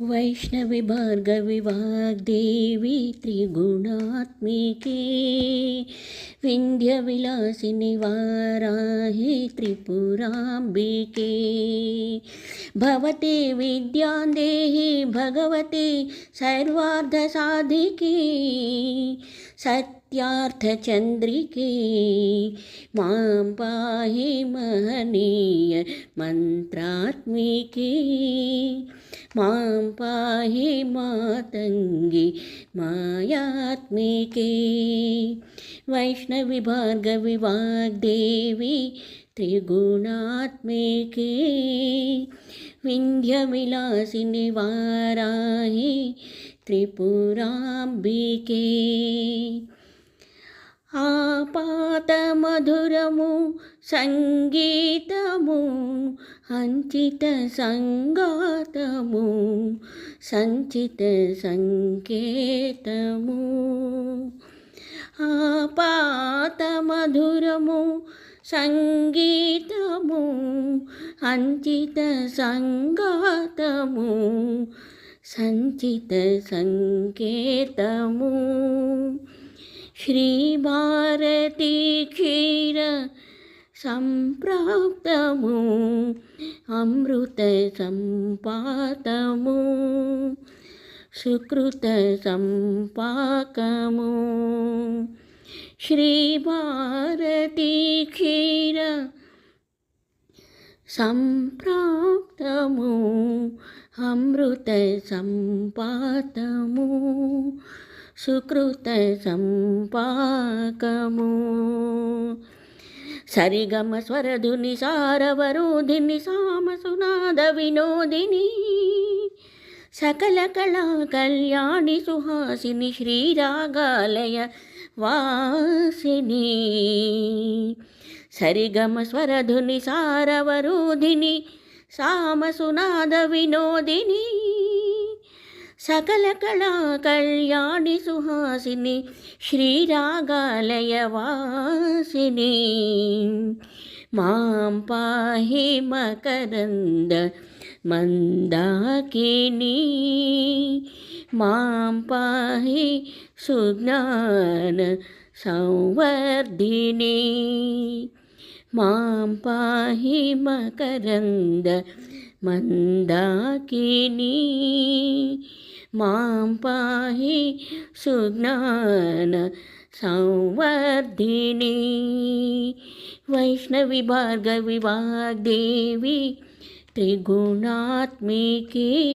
वैष्णवी भार्गवी वाग्देवी त्रिगुणात्मिके विंध्यविलासिनि वाराहि त्रिपुराम्बिके भवते विद्यां देहि भगवते सर्वार्धसाधिके सत्यार्थचन्द्रिके मां पाहि महनीय मन्त्रात्मिके मां पाहि मातङ्गी मायात्मिके वैष्णवी भार्गवी वाग्देवी त्रिगुणात्मिके विन्ध्यविलासिनि वाराहि त्रिपुराम्बिके आपातमधुरमु संगीतमु अंचित संगातमु संचित संकेतमु आपातमधुरमु संगीतमु अंचित संगातमु संचित संकेतमु श्री भारती क्षीर संप्राप्तमु अमृत संपातमु सुकृत संपाकमु श्री भारती क्षीर संप्राप्तमु अमृत संपातमु सुकृत संपाकमु सरिगम स्वरधुनि सारवरोधिनि सामसुनाद विनोदिनी सकल कला कल्याणि सुहासिनि श्रीरागालय वासिनी सरिगम स्वरधुनि सारवरोधिनि सामसुनाद विनोदिनी सकल कला कल्याणि सुहासिनी श्रीरागालय वासिनी मां पाहि मकरंद मंदाकिनी मां पाहि सुज्ञान संवर्धिनी मां पाहि मकरंद मंदाकिनी मां पाहि सुज्ञान संवर्धिनी वैष्णवी भार्गवी वाग्देवी त्रिगुणात्मिके।